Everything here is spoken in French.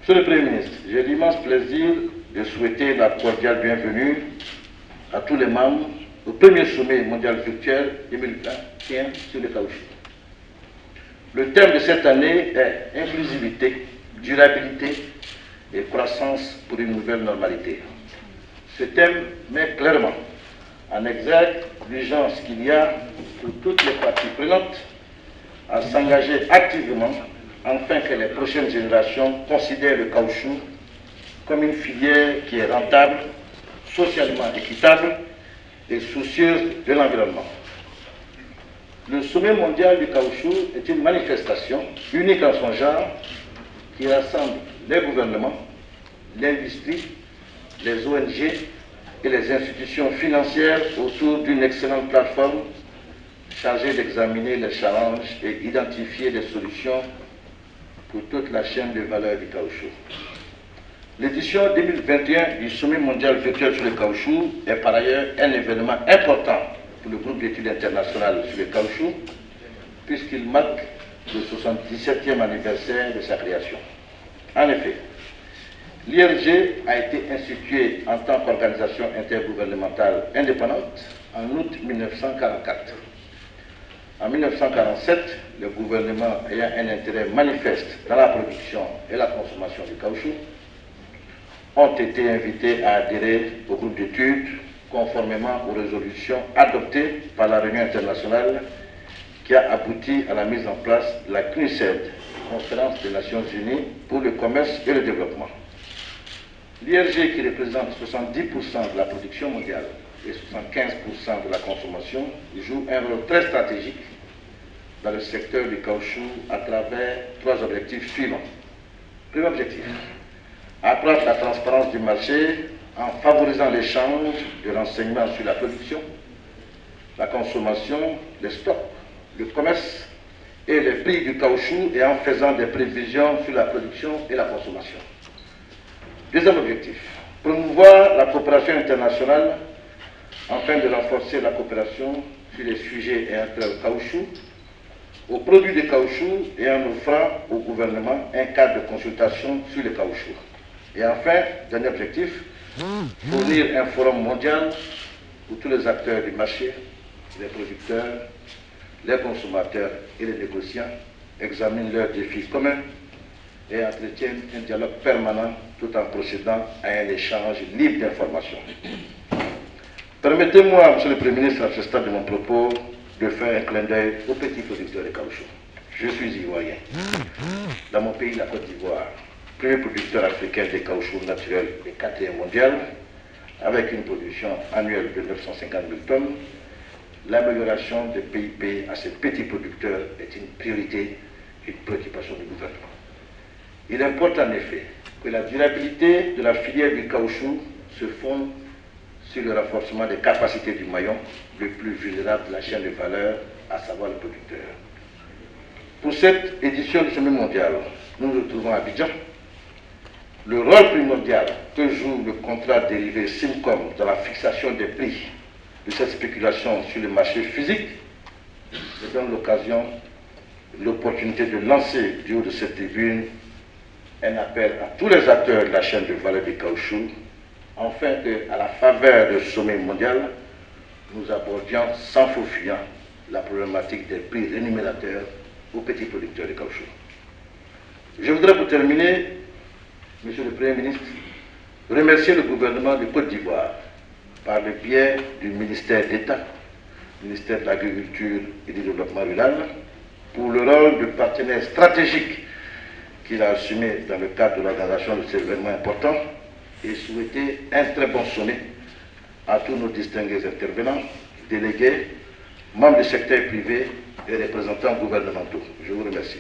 Monsieur le Premier ministre, j'ai l'immense plaisir de souhaiter la cordiale bienvenue à tous les membres au premier sommet mondial virtuel 2021 sur le caoutchouc. Le thème de cette année est inclusivité, durabilité et croissance pour une nouvelle normalité. Ce thème met clairement en exergue l'urgence qu'il y a pour toutes les parties prenantes à s'engager activement afin que les prochaines générations considèrent le caoutchouc comme une filière qui est rentable, socialement équitable et soucieuse de l'environnement. Le sommet mondial du caoutchouc est une manifestation unique en son genre qui rassemble les gouvernements, l'industrie, les ONG et les institutions financières autour d'une excellente plateforme chargée d'examiner les challenges et identifier des solutions pour toute la chaîne de valeur du caoutchouc. L'édition 2021 du sommet mondial virtuel sur le caoutchouc est par ailleurs un événement important pour le groupe d'études internationales sur le caoutchouc, puisqu'il marque le 77e anniversaire de sa création. En effet, l'IRG a été instituée en tant qu'organisation intergouvernementale indépendante en août 1944. En 1947, le gouvernement ayant un intérêt manifeste dans la production et la consommation du caoutchouc, ont été invités à adhérer au groupe d'études conformément aux résolutions adoptées par la réunion internationale qui a abouti à la mise en place de la CNUSED, Conférence des Nations Unies pour le commerce et le développement. L'IRG, qui représente 70% de la production mondiale et 75% de la consommation, joue un rôle très stratégique dans le secteur du caoutchouc à travers trois objectifs suivants. Premier objectif, accroître la transparence du marché en favorisant l'échange de renseignements sur la production, la consommation, les stocks, le commerce et les prix du caoutchouc et en faisant des prévisions sur la production et la consommation. Deuxième objectif, promouvoir la coopération internationale afin de renforcer la coopération sur les sujets ayant trait au caoutchouc, aux produits de caoutchouc et en offrant au gouvernement un cadre de consultation sur le caoutchouc. Et enfin, dernier objectif, fournir un forum mondial où tous les acteurs du marché, les producteurs, les consommateurs et les négociants examinent leurs défis communs et entretiennent un dialogue permanent tout en procédant à un échange libre d'informations. Permettez-moi, Monsieur le Premier ministre, à ce stade de mon propos, de faire un clin d'œil aux petits producteurs de caoutchouc. Je suis ivoirien. Dans mon pays, la Côte d'Ivoire, premier producteur africain de caoutchouc naturel et quatrième mondial, avec une production annuelle de 950 000 tonnes, l'amélioration des PIB à ces petits producteurs est une priorité et une préoccupation du gouvernement. Il importe en effet que la durabilité de la filière du caoutchouc se fonde sur le renforcement des capacités du maillon le plus vulnérable de la chaîne de valeur, à savoir le producteur. Pour cette édition du sommet mondial, nous nous retrouvons à Abidjan. Le rôle primordial que joue le contrat dérivé Simcom dans la fixation des prix de cette spéculation sur le marché physique me donne l'opportunité de lancer du haut de cette tribune un appel à tous les acteurs de la chaîne de valeur du caoutchouc, afin qu'à la faveur du sommet mondial, nous abordions sans faux fuyant la problématique des prix rémunérateurs aux petits producteurs de caoutchouc. Je voudrais pour terminer, Monsieur le Premier ministre, remercier le gouvernement de Côte d'Ivoire par le biais du ministère d'État, ministère de l'Agriculture et du Développement rural, pour le rôle de partenaire stratégique qu'il a assumé dans le cadre de l'organisation de cet événement important, et souhaiter un très bon sommet à tous nos distingués intervenants, délégués, membres du secteur privé et représentants gouvernementaux. Je vous remercie.